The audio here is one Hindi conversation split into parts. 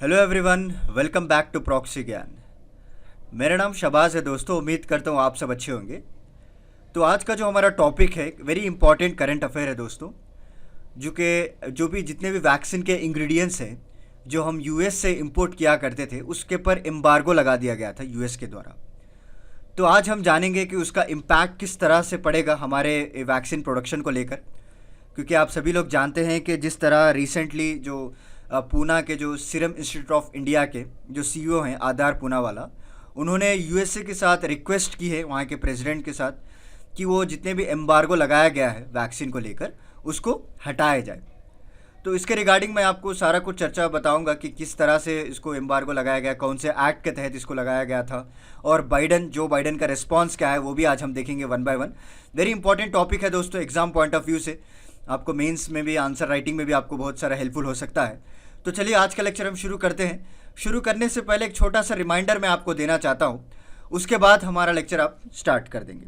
Hello everyone, welcome back to Proxy Gyan. मेरा नाम शबाज है दोस्तों। उम्मीद करता हूँ आप सब अच्छे होंगे। तो आज का जो हमारा टॉपिक है वेरी इंपॉर्टेंट करंट अफेयर है दोस्तों। जो भी जितने भी वैक्सीन के इंग्रेडिएंट्स हैं जो हम यूएस से इंपोर्ट किया करते थे उसके पर एम्बार्गो लगा दिया गया था यूएस के द्वारा। तो आज हम जानेंगे कि उसका इम्पैक्ट किस तरह से पड़ेगा हमारे वैक्सीन प्रोडक्शन को लेकर, क्योंकि आप सभी लोग जानते हैं कि जिस तरह रिसेंटली जो पूना के जो सीरम इंस्टीट्यूट ऑफ इंडिया के जो सीईओ हैं आधार पूना वाला, उन्होंने यूएसए के साथ रिक्वेस्ट की है वहाँ के प्रेसिडेंट के साथ कि वो जितने भी एम्बार्गो लगाया गया है वैक्सीन को लेकर उसको हटाया जाए। तो इसके रिगार्डिंग मैं आपको सारा कुछ चर्चा बताऊंगा कि किस तरह से इसको एम्बार्गो लगाया गया, कौन से एक्ट के तहत इसको लगाया गया था, और जो बाइडन का रिस्पांस क्या है वो भी आज हम देखेंगे one by one. Very important topic है दोस्तों, एग्जाम पॉइंट ऑफ व्यू से आपको मेंस में भी आंसर राइटिंग में भी आपको बहुत सारा हेल्पफुल हो सकता है। तो चलिए आज का लेक्चर हम शुरू करते हैं। शुरू करने से पहले एक छोटा सा रिमाइंडर मैं आपको देना चाहता हूँ, उसके बाद हमारा लेक्चर आप स्टार्ट कर देंगे।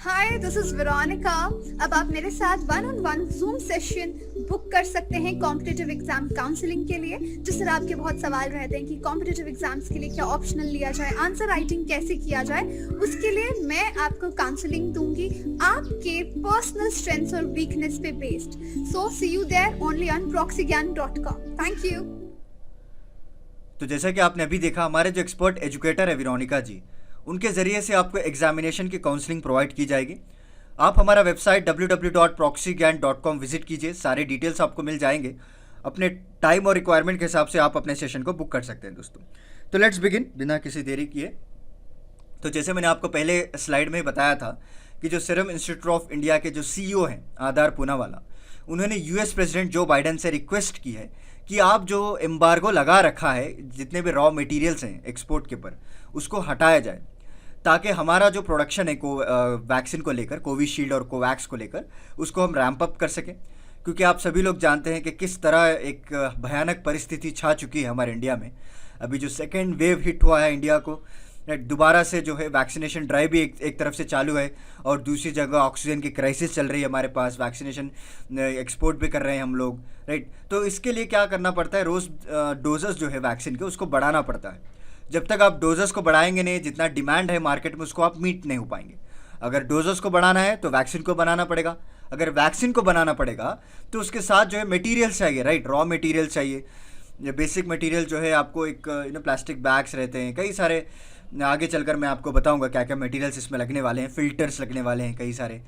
हाय, दिस इज वेरोनिका। अब आप मेरे साथ one on one zoom session book कर सकते हैं कॉम्पिटिटिव एग्जाम काउंसलिंग के लिए। जिस तरह आपके बहुत सवाल रहते हैं कि कॉम्पिटिटिव एग्जाम्स के लिए क्या ऑप्शनल लिया जाए, आंसर राइटिंग कैसे किया जाए, उसके लिए मैं आपको काउंसलिंग दूंगी आपके पर्सनल स्ट्रेंथ्स और वीकनेस पे based. So see you there only on proxygyan.com। Thank you. तो जैसा कि आपने अभी देखा, हमारे जो एक्सपर्ट एजुकेटर है वेरोनिका जी, उनके ज़रिए से आपको एग्जामिनेशन की काउंसलिंग प्रोवाइड की जाएगी। आप हमारा वेबसाइट www.proxygyan.com विजिट कीजिए, सारे डिटेल्स आपको मिल जाएंगे। अपने टाइम और रिक्वायरमेंट के हिसाब से आप अपने सेशन को बुक कर सकते हैं दोस्तों। तो लेट्स बिगिन बिना किसी देरी किए। तो जैसे मैंने आपको पहले स्लाइड में ही बताया था कि जो सीरम इंस्टीट्यूट ऑफ इंडिया के जो सीईओ हैं आधार पूना वाला, उन्होंने यूएस प्रेसिडेंट जो बाइडन से रिक्वेस्ट की है कि आप जो एम्बार्गो लगा रखा है जितने भी रॉ मटेरियल्स हैं एक्सपोर्ट के ऊपर, उसको हटाया जाए, ताकि हमारा जो प्रोडक्शन है वैक्सीन को लेकर, कोविशील्ड और कोवैक्स को लेकर, उसको हम रैंप अप कर सकें। क्योंकि आप सभी लोग जानते हैं कि किस तरह एक भयानक परिस्थिति छा चुकी है हमारे इंडिया में। अभी जो सेकेंड वेव हिट हुआ है इंडिया को, दोबारा से जो है वैक्सीनेशन ड्राइव भी एक तरफ से चालू है, और दूसरी जगह ऑक्सीजन की क्राइसिस चल रही है हमारे पास, वैक्सीनेशन एक्सपोर्ट भी कर रहे हैं हम लोग, राइट। तो इसके लिए क्या करना पड़ता है, रोज़ डोजेस जो है वैक्सीन के उसको बढ़ाना पड़ता है। जब तक आप डोजेस को बढ़ाएंगे नहीं, जितना डिमांड है मार्केट में उसको आप मीट नहीं हो पाएंगे। अगर डोजेस को बढ़ाना है तो वैक्सीन को बनाना पड़ेगा, अगर वैक्सीन को बनाना पड़ेगा तो उसके साथ जो है मटेरियल चाहिए, राइट, रॉ मटेरियल चाहिए। ये बेसिक मटेरियल जो है आपको एक प्लास्टिक बैग्स रहते हैं, कई सारे, आगे चलकर मैं आपको बताऊंगा क्या क्या मटेरियल्स इसमें लगने वाले हैं, फिल्टर्स लगने वाले हैं कई सारे।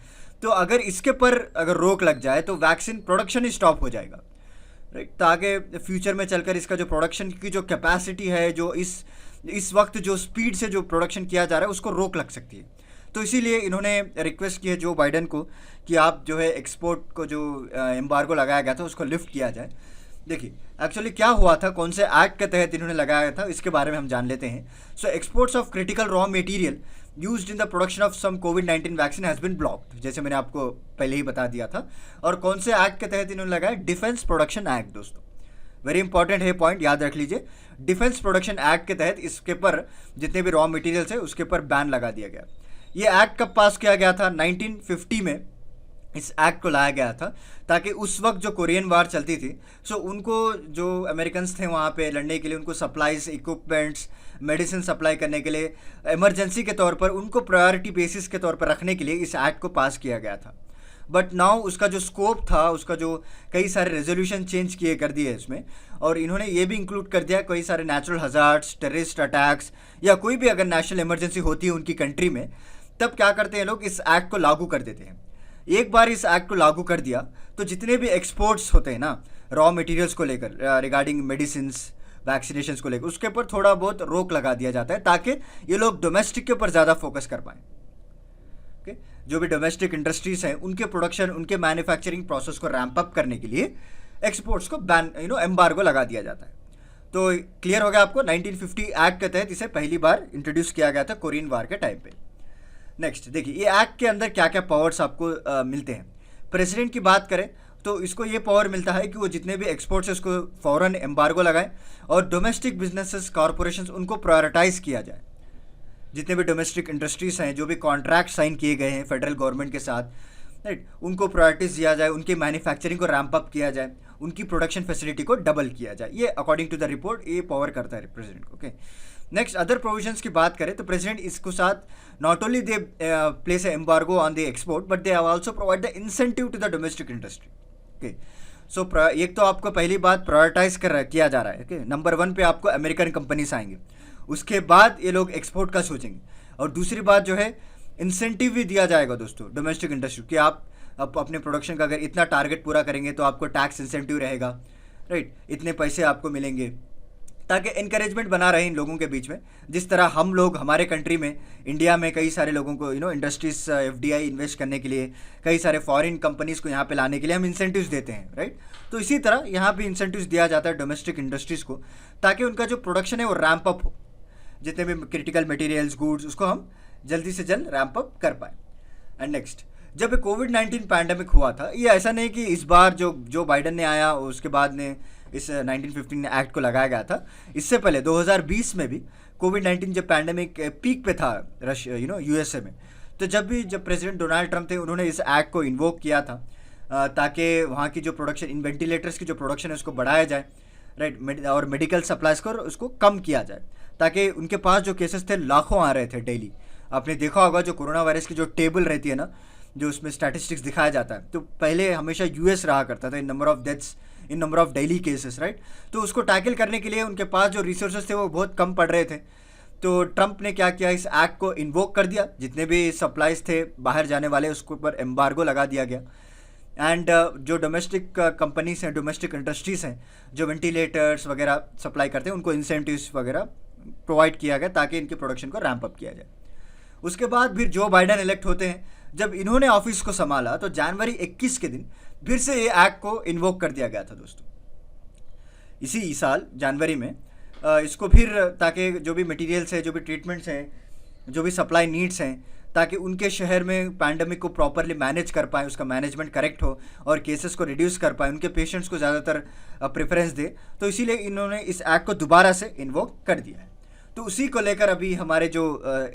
तो अगर इसके पर अगर रोक लग जाए तो वैक्सीन प्रोडक्शन ही स्टॉप हो जाएगा, राइट। तो आगे फ्यूचर में चलकर इसका जो प्रोडक्शन की जो कैपेसिटी है, जो इस वक्त जो स्पीड से जो प्रोडक्शन किया जा रहा है उसको रोक लग सकती है। तो इसीलिए इन्होंने रिक्वेस्ट की है जो बाइडन को कि आप जो है एक्सपोर्ट को जो एम्बार्गो लगाया गया था उसको लिफ्ट किया जाए। देखिए एक्चुअली क्या हुआ था, कौन से एक्ट के तहत इन्होंने लगाया था, इसके बारे में हम जान लेते हैं। So exports of critical raw material used in the production of some कोविड-19 वैक्सीन हैज़ बीन ब्लॉक्ड, जैसे मैंने आपको पहले ही बता दिया था। और कौन से एक्ट के तहत इन्होंने लगाया, डिफेंस प्रोडक्शन एक्ट दोस्तों। वेरी इंपॉर्टेंट है पॉइंट, याद रख लीजिए। डिफेंस प्रोडक्शन एक्ट के तहत इसके पर जितने भी रॉ मटेरियल्स है उसके पर बैन लगा दिया गया। ये एक्ट कब पास किया गया था, 1950 में इस एक्ट को लाया गया था, ताकि उस वक्त जो कोरियन वार चलती थी, सो उनको जो अमेरिकन्स थे वहाँ पे लड़ने के लिए, उनको सप्लाईज, इक्विपमेंट्स, मेडिसिन सप्लाई करने के लिए इमरजेंसी के तौर पर उनको प्रायोरिटी बेसिस के तौर पर रखने के लिए इस एक्ट को पास किया गया था। बट नाउ उसका जो स्कोप था, उसका जो कई सारे रेजोल्यूशन चेंज किए कर दिए इसमें, और इन्होंने ये भी इंक्लूड कर दिया कई सारे नेचुरल हजार्ड्स, टेररिस्ट अटैक्स, या कोई भी अगर नेशनल इमरजेंसी होती है उनकी कंट्री में, तब क्या करते हैं लोग, इस एक्ट को लागू कर देते हैं। एक बार इस एक्ट को लागू कर दिया तो जितने भी एक्सपोर्ट्स होते हैं ना रॉ मटेरियल्स को लेकर, रिगार्डिंग मेडिसिन्स, वैक्सीनेशन को लेकर, उसके ऊपर थोड़ा बहुत रोक लगा दिया जाता है, ताकि ये लोग डोमेस्टिक के ऊपर ज़्यादा फोकस कर पाएँ। ओके, जो भी डोमेस्टिक इंडस्ट्रीज हैं उनके प्रोडक्शन, उनके मैन्युफैक्चरिंग प्रोसेस को रैंप अप करने के लिए एक्सपोर्ट्स को बैन, एम्बार्गो लगा दिया जाता है। तो क्लियर हो गया आपको, 1950 एक्ट के तहत इसे पहली बार इंट्रोड्यूस किया गया था कोरियन वार के टाइम पे। नेक्स्ट देखिए, ये एक्ट के अंदर क्या क्या पावर्स आपको मिलते हैं। प्रेसिडेंट की बात करें तो इसको ये पावर मिलता है कि वो जितने भी एक्सपोर्ट्स है उसको फ़ौरन एम्बार्गो लगाएं, और डोमेस्टिक बिजनेसेस, कॉरपोरेशंस, उनको प्रायोरिटाइज किया जाए। जितने भी डोमेस्टिक इंडस्ट्रीज हैं, जो भी कॉन्ट्रैक्ट साइन किए गए हैं फेडरल गवर्नमेंट के साथ, राइट, उनको प्रायोरिटीज दिया जाए, उनकी मैन्युफैक्चरिंग को रैम्प अप किया जाए, उनकी प्रोडक्शन फैसिलिटी को डबल किया जाए। ये अकॉर्डिंग टू द रिपोर्ट ये पावर करता है प्रेसिडेंट को। ओके, नेक्स्ट अदर प्रोविजंस की बात करें तो प्रेसिडेंट इसको साथ not only they place embargo on the export but they have also provide the incentive to the domestic industry. Okay, so एक तो आपको पहली बात प्रायोरिटाइज किया जा रहा है। ओके, नंबर 1 पे आपको अमेरिकन कंपनीज आएंगे, उसके बाद ये लोग एक्सपोर्ट का सोचेंगे, और दूसरी बात जो है इंसेंटिव भी दिया जाएगा दोस्तों डोमेस्टिक इंडस्ट्री कि आप अपने प्रोडक्शन का अगर इतना टारगेट पूरा करेंगे तो आपको टैक्स इंसेंटिव रहेगा, राइट, इतने पैसे आपको मिलेंगे, ताकि इनकरेजमेंट बना रहे इन लोगों के बीच में। जिस तरह हम लोग हमारे कंट्री में इंडिया में कई सारे लोगों को इंडस्ट्रीज एफडीआई इन्वेस्ट करने के लिए, कई सारे फॉरेन कंपनीज को यहाँ पे लाने के लिए हम इंसेंटिव्स देते हैं, राइट। तो इसी तरह यहाँ भी इंसेंटिव्स दिया जाता है डोमेस्टिक इंडस्ट्रीज़ को, ताकि उनका जो प्रोडक्शन है वो रैम्प अप हो, जितने भी क्रिटिकल मटेरियल्स गुड्स उसको हम जल्दी से जल्द रैम्प अप कर पाए। एंड नेक्स्ट, जब कोविड-19 पैंडमिक हुआ था, ये ऐसा नहीं कि इस बार जो बाइडन ने आया उसके बाद ने इस 1915 एक्ट को लगाया गया था। इससे पहले 2020 में भी कोविड-19 जब पैंडमिक पीक पे था यूएसए में, तो जब प्रेसिडेंट डोनाल्ड ट्रंप थे उन्होंने इस एक्ट को इन्वोक किया था ताकि वहाँ की जो प्रोडक्शन इन वेंटिलेटर्स की जो प्रोडक्शन है उसको बढ़ाया जाए, राइट, और मेडिकल सप्लाईज को उसको कम किया जाए, ताकि उनके पास जो केसेस थे लाखों आ रहे थे डेली। आपने देखा होगा जो कोरोना वायरस की जो टेबल रहती है ना, जो उसमें स्टैटिस्टिक्स दिखाया जाता है, तो पहले हमेशा यूएस रहा करता था in number of deaths, in number of daily cases, right. तो उसको टैकल करने के लिए उनके पास जो रिसोर्सेज थे वो बहुत कम पड़ रहे थे। तो ट्रंप ने क्या किया, इस एक्ट को इन्वोक कर दिया, जितने भी सप्लाईज थे बाहर जाने वाले उसके ऊपर एम्बार्गो लगा दिया गया। एंड जो डोमेस्टिक कंपनीज हैं, डोमेस्टिक इंडस्ट्रीज़ हैं जो वेंटिलेटर्स वगैरह सप्लाई करते हैं, उनको इंसेंटिव्स वगैरह प्रोवाइड किया गया ताकि इनके प्रोडक्शन को रैम्प अप किया जाए। उसके बाद फिर जो बाइडन इलेक्ट होते हैं, जब इन्होंने ऑफिस को संभाला तो जनवरी 21 के दिन फिर से ये एक्ट को इन्वोक कर दिया गया था दोस्तों, इसी साल जनवरी में। इसको फिर ताकि जो भी मटेरियल्स है, जो भी ट्रीटमेंट्स हैं, जो भी सप्लाई नीड्स हैं, ताकि उनके शहर में पैंडमिक को प्रॉपरली मैनेज कर पाएँ, उसका मैनेजमेंट करेक्ट हो और केसेस को रिड्यूस कर पाएँ, उनके पेशेंट्स को ज़्यादातर प्रेफरेंस दे, तो इसीलिए इन्होंने इस एक्ट को दोबारा से इन्वोक कर दिया है। तो उसी को लेकर अभी हमारे जो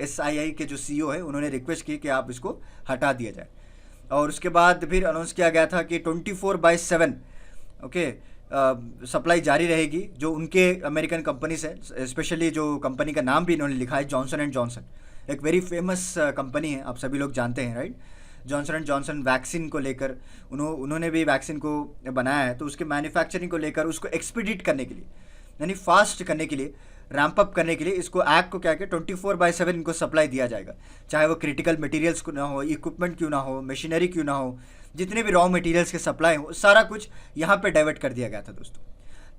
SII के जो CEO है उन्होंने रिक्वेस्ट की कि आप इसको हटा दिया जाए, और उसके बाद फिर अनाउंस किया गया था कि 24/7 ओके सप्लाई जारी रहेगी। जो उनके अमेरिकन कंपनीज है, स्पेशली जो कंपनी का नाम भी इन्होंने लिखा है जॉनसन एंड जॉनसन, एक वेरी फेमस कंपनी है, आप सभी लोग जानते हैं, right. Johnson and Johnson vaccine को लेकर उन्होंने भी वैक्सीन को बनाया है, तो उसके मैन्युफैक्चरिंग को लेकर उसको एक्सपीडिट करने के लिए, यानी फास्ट करने के लिए, रैम्प अप करने के लिए इसको एक्ट को क्या कि 24/7 इनको सप्लाई दिया जाएगा, चाहे वो क्रिटिकल मटेरियल्स क्यों ना हो, इक्विपमेंट क्यों ना हो, मशीनरी क्यों ना हो, जितने भी रॉ मटेरियल्स के सप्लाई हो, सारा कुछ यहाँ पे डाइवर्ट कर दिया गया था दोस्तों,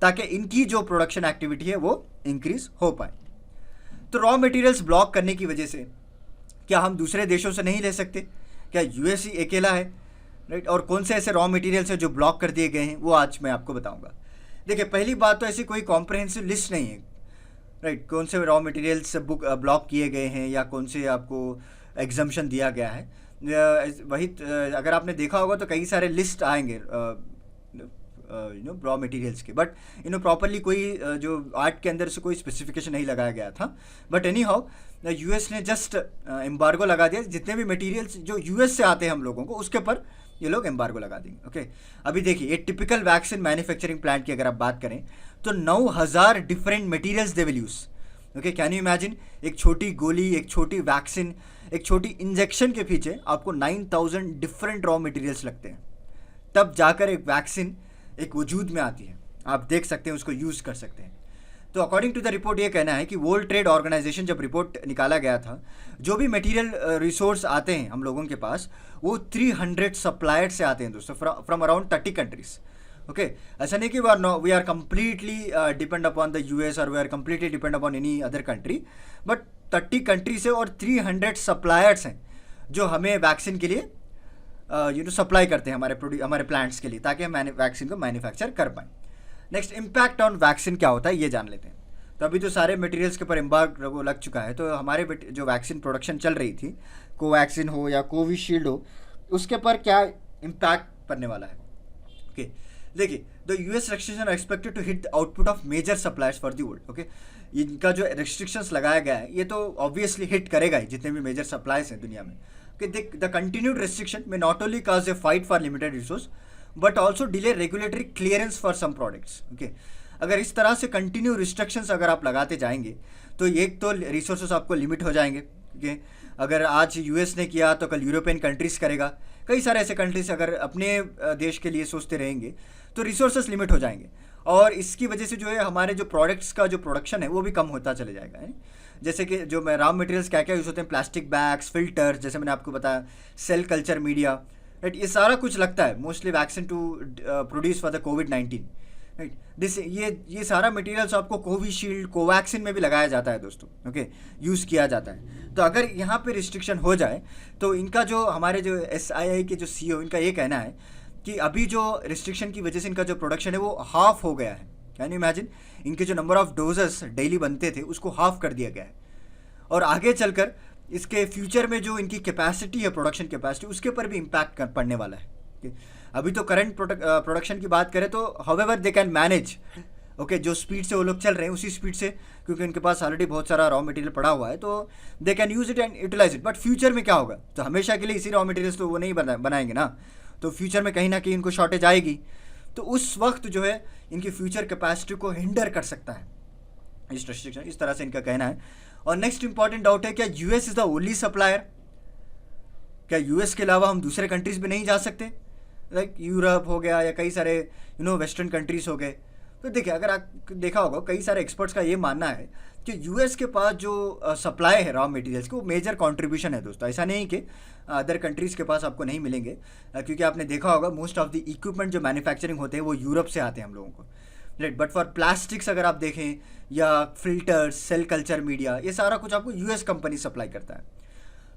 ताकि इनकी जो प्रोडक्शन एक्टिविटी है वो इंक्रीज हो पाए। तो रॉ मटेरियल्स ब्लॉक करने की वजह से क्या हम दूसरे देशों से नहीं ले सकते? क्या यूएस ही अकेला है, राइट? और कौन से ऐसे रॉ मटेरियल्स हैं जो ब्लॉक कर दिए गए हैं, वो आज मैं आपको बताऊंगा। देखिए, पहली बात तो ऐसी कोई कॉम्प्रहेंसिव लिस्ट नहीं है, राइट, कौन से रॉ मटेरियल्स ब्लॉक किए गए हैं या कौन से आपको एग्जम्पशन दिया गया है। वही अगर आपने देखा होगा तो कई सारे लिस्ट आएंगे रॉ मटेरियल्स के, बट प्रॉपरली कोई जो आर्ट के अंदर से कोई स्पेसिफिकेशन नहीं लगाया गया था। बट एनी हाउ यूएस ने जस्ट एम्बार्गो लगा दिया, जितने भी मटेरियल्स जो यूएस से आते हैं हम लोगों को उसके ऊपर ये लोग एम्बार्गो लगा देंगे। ओके, अभी देखिए, एक टिपिकल वैक्सीन मैन्युफैक्चरिंग प्लांट की अगर आप बात करें तो 9000 different materials they will use. Okay, can you imagine, एक छोटी गोली, एक छोटी वैक्सीन, एक छोटी इंजेक्शन के पीछे आपको 9000 डिफरेंट रॉ मटेरियल्स लगते हैं, तब जाकर एक वैक्सीन एक वजूद में आती है। आप देख सकते हैं, उसको यूज़ कर सकते हैं। तो अकॉर्डिंग टू द रिपोर्ट ये कहना है कि वर्ल्ड ट्रेड ऑर्गेनाइजेशन जब रिपोर्ट निकाला गया था, जो भी मटेरियल रिसोर्स आते हैं हम लोगों के पास, वो 300 सप्लायर से आते हैं दोस्तों, फ्रॉम अराउंड 30 कंट्रीज। ओके, ऐसा नहीं कि we are completely depend upon the US और we are completely depend upon any other country, but 30 country से और 300 सप्लायर्स हैं जो हमें वैक्सीन के लिए सप्लाई करते हैं हमारे प्लांट्स के लिए, ताकि हम वैक्सीन को मैन्युफैक्चर कर पाएँ। नेक्स्ट, इम्पैक्ट ऑन वैक्सीन क्या होता है ये जान लेते हैं। तो अभी तो सारे मटेरियल्स के ऊपर एम्बार्गो लग चुका है, तो हमारे जो वैक्सीन प्रोडक्शन चल रही थी, कोवैक्सीन हो या कोविशील्ड हो, उसके पर क्या इम्पैक्ट पड़ने वाला है। ओके, देखिए, the US restriction are expected to hit the output of major suppliers for the world. Okay, इनका जो रेस्ट्रिक्शंस लगाया गया है ये तो ऑब्वियसली हिट करेगा ही, जितने भी मेजर सप्लायर्स हैं दुनिया में, कि the continued restriction may not only cause a fight for limited resource but also delay regulatory clearance for some products. Okay, अगर इस तरह से कंटिन्यू रिस्ट्रिक्शंस अगर आप लगाते जाएंगे तो एक तो रिसोर्सेज आपको लिमिट हो जाएंगे। ओके, अगर आज यूएस ने किया तो कल यूरोपियन कंट्रीज़ करेगा, कई सारे ऐसे कंट्रीज अगर अपने देश के लिए सोचते रहेंगे तो रिसोर्सेज लिमिट हो जाएंगे, और इसकी वजह से जो है हमारे जो प्रोडक्ट्स का जो प्रोडक्शन है वो भी कम होता चले जाएगा है। जैसे कि जो रॉ मटेरियल्स क्या क्या यूज़ होते हैं, प्लास्टिक बैग्स, फिल्टर, जैसे मैंने आपको बताया, सेल कल्चर मीडिया, राइट, ये सारा कुछ लगता है mostly vaccine to produce for the कोविड-19, राइट। दिस ये सारा मटेरियल्स आपको कोविशील्ड, कोवैक्सीन में भी लगाया जाता है दोस्तों। ओके, यूज़ किया जाता है। तो अगर यहाँ पे रिस्ट्रिक्शन हो जाए तो इनका जो हमारे जो SII के जो CEO, इनका ये कहना है कि अभी जो रिस्ट्रिक्शन की वजह से इनका जो प्रोडक्शन है वो हाफ हो गया है। कैन यू इमेजिन, इनके जो नंबर ऑफ डोजेस डेली बनते थे उसको हाफ कर दिया गया है, और आगे चलकर इसके फ्यूचर में जो इनकी कैपेसिटी है, प्रोडक्शन कैपेसिटी, उसके ऊपर भी इम्पैक्ट पड़ने वाला है। अभी तो करंट प्रोडक्शन की बात करें तो however they can manage, okay, जो स्पीड से वो लोग चल रहे हैं उसी स्पीड से, क्योंकि उनके पास ऑलरेडी बहुत सारा रॉ मटेरियल पड़ा हुआ है, तो they can use it and utilize it. But future में क्या होगा, तो हमेशा के लिए इसी रॉ मटेरियल्स तो वो नहीं बनाएंगे ना, तो फ्यूचर में कहीं ना कहीं इनको शॉर्टेज आएगी, तो उस वक्त जो है इनकी फ्यूचर कैपेसिटी को हिंडर कर सकता है इस रेस्ट्रिक्शन, इस तरह से इनका कहना है। और नेक्स्ट इंपॉर्टेंट डाउट है, क्या US is the only supplier, क्या यूएस के अलावा हम दूसरे कंट्रीज में नहीं जा सकते, लाइक यूरोप हो गया या कई सारे वेस्टर्न कंट्रीज हो गए। तो देखिए, अगर आप देखा होगा कई सारे एक्सपर्ट्स का ये मानना है कि यूएस के पास जो सप्लाई है रॉ मटेरियल्स की वो मेजर कंट्रीब्यूशन है दोस्तों। ऐसा नहीं कि अदर कंट्रीज़ के पास आपको नहीं मिलेंगे, क्योंकि आपने देखा होगा मोस्ट ऑफ द इक्विपमेंट जो मैन्युफैक्चरिंग होते हैं वो यूरोप से आते हैं हम लोगों को, राइट। बट फॉर प्लास्टिक्स अगर आप देखें या फिल्टर्स, सेल कल्चर मीडिया, ये सारा कुछ आपको यूएस कंपनी सप्लाई करता है।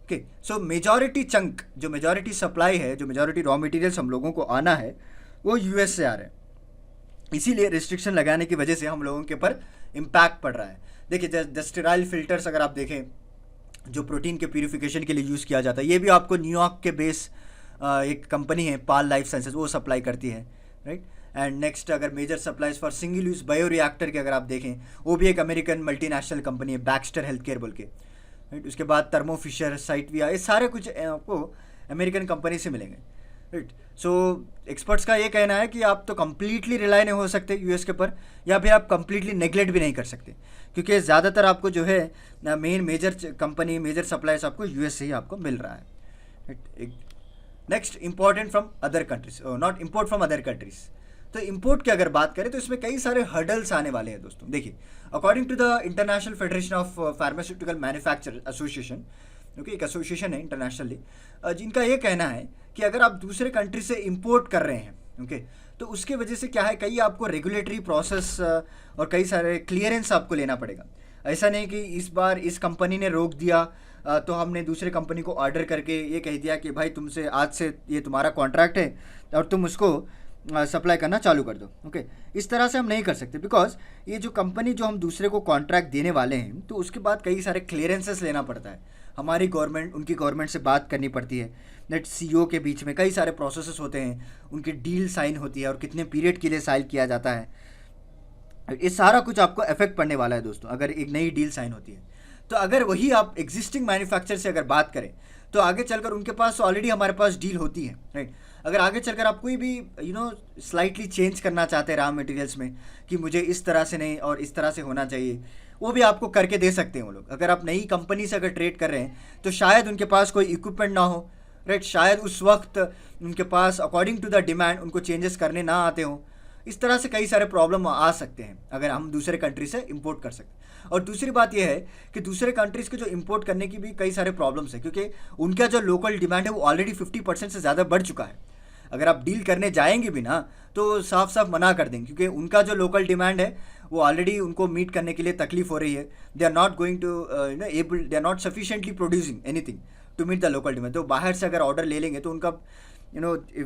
ओके, सो मेजॉरिटी चंक, जो मेजॉरिटी सप्लाई है, जो मेजॉरिटी रॉ मटेरियल्स हम लोगों को आना है वो यूएस से आ रहे हैं। इसीलिए रिस्ट्रिक्शन लगाने की वजह से हम लोगों के ऊपर इम्पैक्ट पड़ रहा है। देखिए, स्टेराइल फिल्टर्स अगर आप देखें जो प्रोटीन के प्यूरिफिकेशन के लिए यूज़ किया जाता है, ये भी आपको न्यूयॉर्क के बेस एक कंपनी है पाल लाइफ साइंसेज, वो सप्लाई करती है, राइट। एंड नेक्स्ट, अगर major supplies for single use bioreactor के अगर आप देखें, वो भी एक अमेरिकन मल्टीनेशनल कंपनी है, बैक्स्टर हेल्थ केयर बोल के, राइट। उसके बाद थर्मो फिशर, साइटविया, ये सारे कुछ आपको अमेरिकन कंपनी से मिलेंगे, राइट। सो एक्सपर्ट्स का ये कहना है कि आप तो कम्प्लीटली रिलाई नहीं हो सकते यूएस के ऊपर, या फिर आप कम्प्लीटली नेगलेक्ट भी नहीं कर सकते, क्योंकि ज़्यादातर आपको जो है मेजर कंपनी, मेजर सप्लाईज आपको यूएस से ही आपको मिल रहा है, right. Next, important from other countries, not import from other countries. तो इम्पोर्ट की अगर बात करें तो इसमें कई सारे हर्डल्स आने वाले हैं दोस्तों। देखिए, according to the International Federation of Pharmaceutical Manufacture Association, क्योंकि एक एसोसिएशन है इंटरनेशनली, जिनका ये कहना है कि अगर आप दूसरे कंट्री से इंपोर्ट कर रहे हैं, ओके, तो उसके वजह से क्या है, कई आपको रेगुलेटरी प्रोसेस और कई सारे क्लियरेंस आपको लेना पड़ेगा। ऐसा नहीं कि इस बार इस कंपनी ने रोक दिया तो हमने दूसरे कंपनी को ऑर्डर करके ये कह दिया कि भाई तुमसे आज से ये तुम्हारा कॉन्ट्रैक्ट है और तुम उसको सप्लाई करना चालू कर दो। ओके, इस तरह से हम नहीं कर सकते, बिकॉज ये जो कंपनी जो हम दूसरे को कॉन्ट्रैक्ट देने वाले हैं तो उसके बाद कई सारे क्लियरेंसेस लेना पड़ता है, हमारी गवर्नमेंट, उनकी गवर्नमेंट से बात करनी पड़ती है, नेट CEO के बीच में कई सारे प्रोसेसेस होते हैं, उनकी डील साइन होती है और कितने पीरियड के लिए साइन किया जाता है, ये सारा कुछ आपको इफेक्ट पड़ने वाला है दोस्तों अगर एक नई डील साइन होती है। तो अगर वही आप एग्जिस्टिंग मैन्युफैक्चर से अगर बात करें तो आगे चलकर उनके पास ऑलरेडी हमारे पास डील होती है, राइट। अगर आगे चलकर आप कोई भी स्लाइटली चेंज करना चाहते हैं रॉ मटेरियल्स में कि मुझे इस तरह से नहीं और इस तरह से होना चाहिए, वो भी आपको करके दे सकते हैं वो लोग। अगर आप नई कंपनी से अगर ट्रेड कर रहे हैं तो शायद उनके पास कोई इक्विपमेंट ना हो, राइट, शायद उस वक्त उनके पास अकॉर्डिंग टू द डिमांड उनको चेंजेस करने ना आते हों। इस तरह से कई सारे प्रॉब्लम आ सकते हैं अगर हम दूसरे कंट्री से इंपोर्ट कर सकते हैं। और दूसरी बात यह है कि दूसरे कंट्रीज़ के जो इंपोर्ट करने की भी कई सारे प्रॉब्लम्स हैं, क्योंकि उनका जो लोकल डिमांड है वो ऑलरेडी 50% से ज़्यादा बढ़ चुका है। अगर आप डील करने जाएंगे भी ना तो साफ साफ मना कर देंगे, क्योंकि उनका जो लोकल डिमांड है वो ऑलरेडी उनको मीट करने के लिए तकलीफ हो रही है। They are not going to able, they are not sufficiently producing anything to meet the local demand. तो बाहर से अगर ऑर्डर ले लेंगे तो उनका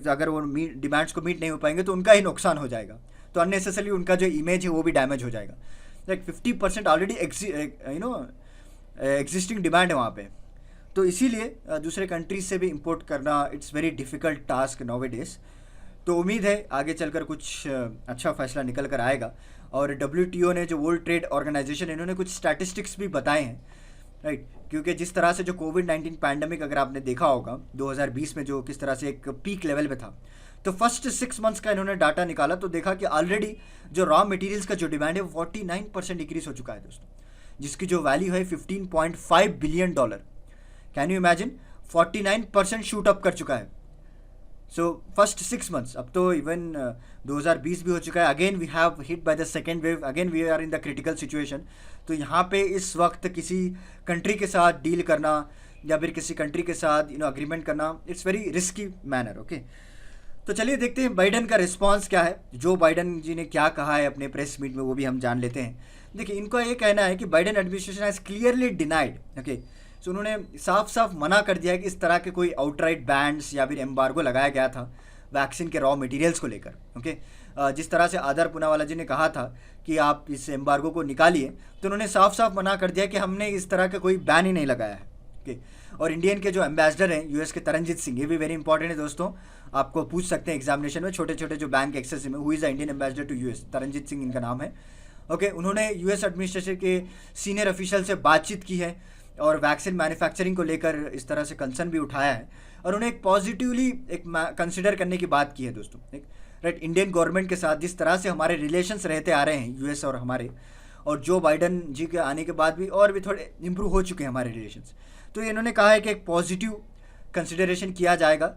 अगर वो डिमांड्स को मीट नहीं हो पाएंगे तो उनका ही नुकसान हो जाएगा, तो अननेसेसरली उनका जो इमेज है वो भी डैमेज हो जाएगा। लाइक 50% ऑलरेडी एग्जिस्टिंग डिमांड है वहाँ पे, तो इसीलिए दूसरे कंट्रीज से भी इंपोर्ट करना it's very difficult task nowadays. तो उम्मीद है आगे चलकर कुछ अच्छा फैसला निकल कर आएगा। और WTO ने, जो वर्ल्ड ट्रेड ऑर्गेनाइजेशन, इन्होंने कुछ स्टैटिस्टिक्स भी बताए हैं, राइट, क्योंकि जिस तरह से जो कोविड-19 पैंडेमिक अगर आपने देखा होगा 2020 में जो किस तरह से एक पीक लेवल पे था, तो फर्स्ट 6 मंथ्स का इन्होंने डाटा निकाला तो देखा कि ऑलरेडी जो रॉ मटेरियल्स का जो डिमांड है वो 49% इंक्रीज हो चुका है दोस्तों, जिसकी जो वैल्यू है $15.5 billion. Can you imagine, 49% shoot up कर चुका है। सो फर्स्ट 6 मंथ्स, अब तो इवन 2020 भी हो चुका है, again we have hit by the second wave, again we are in the critical situation. तो यहाँ पे इस वक्त किसी कंट्री के साथ डील करना या फिर किसी कंट्री के साथ अग्रीमेंट करना, it's very risky manner. Okay, तो चलिए देखते हैं बाइडन का रिस्पांस क्या है, जो बाइडन जी ने क्या कहा है अपने प्रेस मीट में, वो भी हम जान लेते हैं। देखिए, इनका ये कहना है कि Biden administration has clearly denied, okay, so उन्होंने साफ साफ मना कर दिया है कि इस तरह के कोई आउटराइट बैंड्स या फिर एम्बार्गो लगाया गया था वैक्सीन के रॉ मटेरियल्स को लेकर। ओके, जिस तरह से आदर पूनावाला जी ने कहा था कि आप इस एम्बार्गो को निकालिए, तो उन्होंने साफ साफ मना कर दिया कि हमने इस तरह का कोई बैन ही नहीं लगाया है। ओके, और इंडियन के जो एम्बेसडर हैं यूएस के, तरनजीत सिंह, ये भी वेरी इंपॉर्टेंट है दोस्तों, आपको पूछ सकते हैं एग्जामिनेशन में, छोटे छोटे जो बैंक एक्सेस में, who is the Indian ambassador to US, Taranjit Singh इनका नाम है। ओके, उन्होंने यूएस एडमिनिस्ट्रेशन के सीनियर ऑफिशियल से बातचीत की है और वैक्सीन मैन्युफैक्चरिंग को लेकर इस तरह से कंसर्न भी उठाया है, और उन्हें एक पॉजिटिवली एक कंसिडर करने की बात की है दोस्तों। राइट, इंडियन गवर्नमेंट के साथ जिस तरह से हमारे रिलेशंस रहते आ रहे हैं यूएस और हमारे, और जो बाइडन जी के आने के बाद भी और भी थोड़े इम्प्रूव हो चुके हैं हमारे रिलेशंस, तो इन्होंने कहा है कि एक पॉजिटिव कंसिडरेशन किया जाएगा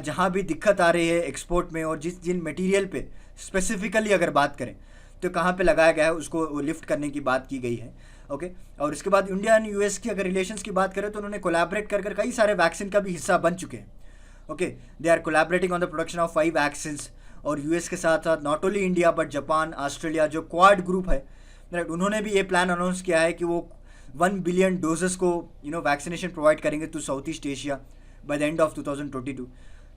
जहाँ भी दिक्कत आ रही है एक्सपोर्ट में, और जिन मटेरियल पे स्पेसिफिकली अगर बात करें तो कहाँ पे लगाया गया है उसको लिफ्ट करने की बात की गई है। ओके, और इसके बाद इंडिया एंड यूएस की अगर रिलेशंस की बात करें तो उन्होंने कोलैबोरेट कर कई सारे वैक्सीन का भी हिस्सा बन चुके हैं। Okay, they are collaborating on the production of 5 vaccines, और यूएस के साथ साथ not only India but Japan, Australia, जो क्वाड ग्रुप है, राइट, उन्होंने भी ये प्लान अनाउंस किया है कि वो 1 बिलियन डोजेस को वैक्सीनेशन प्रोवाइड करेंगे to South East Asia by the end of 2022।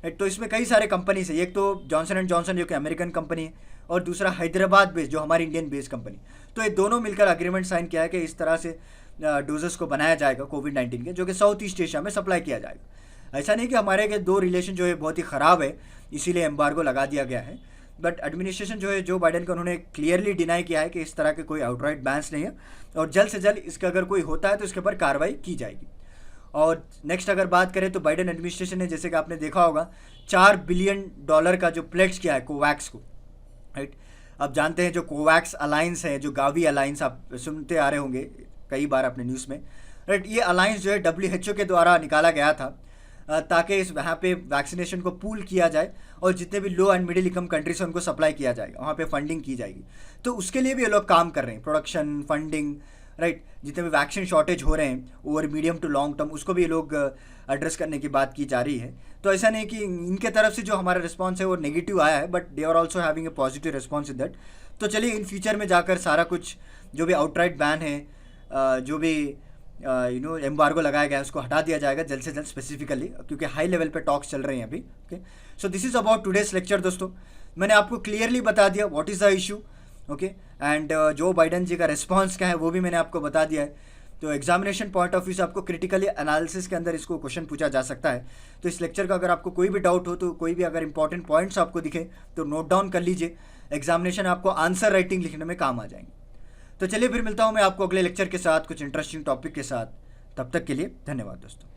Right, तो इसमें कई सारे कंपनीज है, एक तो जॉनसन एंड जॉनसन जो कि अमेरिकन कंपनी है, और दूसरा हैदराबाद बेस्ड जो हमारी इंडियन बेस्ड कंपनी। तो ये दोनों मिलकर अग्रीमेंट साइन किया है कि इस तरह से डोजेस को बनाया जाएगा कोविड-19 के, जो कि साउथ ईस्ट एशिया में सप्लाई किया जाएगा। ऐसा नहीं कि हमारे के दो रिलेशन जो है बहुत ही ख़राब है इसीलिए एम्बार्गो लगा दिया गया है, बट एडमिनिस्ट्रेशन जो है जो बाइडन का, उन्होंने क्लियरली डिनाई किया है कि इस तरह के कोई आउटराइट बैन्स नहीं है, और जल्द से जल्द इसका अगर कोई होता है तो इसके ऊपर कार्रवाई की जाएगी। और नेक्स्ट अगर बात करें तो बाइडन एडमिनिस्ट्रेशन ने, जैसे कि आपने देखा होगा, $4 बिलियन का जो प्लेड्ज किया है कोवैक्स को। राइट, अब जानते हैं जो कोवैक्स अलायंस है, जो गावी अलायंस आप सुनते आ रहे होंगे कई बार अपने न्यूज़ में। राइट, ये अलायंस जो है WHO के द्वारा निकाला गया था ताकि इस वहाँ पे वैक्सीनेशन को पूल किया जाए और जितने भी लो एंड मिडिल इनकम कंट्रीज हैं उनको सप्लाई किया जाएगा, वहाँ पे फंडिंग की जाएगी। तो उसके लिए भी ये लोग काम कर रहे हैं, प्रोडक्शन, फंडिंग, राइट, जितने भी वैक्सीन शॉर्टेज हो रहे हैं over medium to long term, उसको भी ये लोग एड्रेस करने की बात की जा रही है। तो ऐसा नहीं कि इनके तरफ से जो हमारा रिस्पांस है वो नेगेटिव आया है, but they are also having a positive response in that. तो चलिए इन फ्यूचर में जाकर सारा कुछ जो भी आउटराइट बैन है, जो भी एम्बार्गो लगाया गया है, उसको हटा दिया जाएगा जल्द से जल्द, स्पेसिफिकली क्योंकि हाई लेवल पे टॉक्स चल रहे हैं अभी। Okay, so this is about today's lecture दोस्तों। मैंने आपको क्लियरली बता दिया what is the issue. Okay, and जो बाइडन जी का रिस्पांस क्या है वो भी मैंने आपको बता दिया है। तो एग्जामिनेशन पॉइंट ऑफ व्यू से आपको क्रिटिकली एनालिसिस के अंदर इसको क्वेश्चन पूछा जा सकता है। तो इस लेक्चर का अगर आपको कोई भी डाउट हो, तो कोई भी अगर इंपॉर्टेंट पॉइंट्स आपको दिखे तो नोट डाउन कर लीजिए, एग्जामिनेशन आपको आंसर राइटिंग लिखने में काम आ जाएंगे। तो चलिए फिर मिलता हूँ मैं आपको अगले लेक्चर के साथ कुछ इंटरेस्टिंग टॉपिक के साथ। तब तक के लिए धन्यवाद दोस्तों।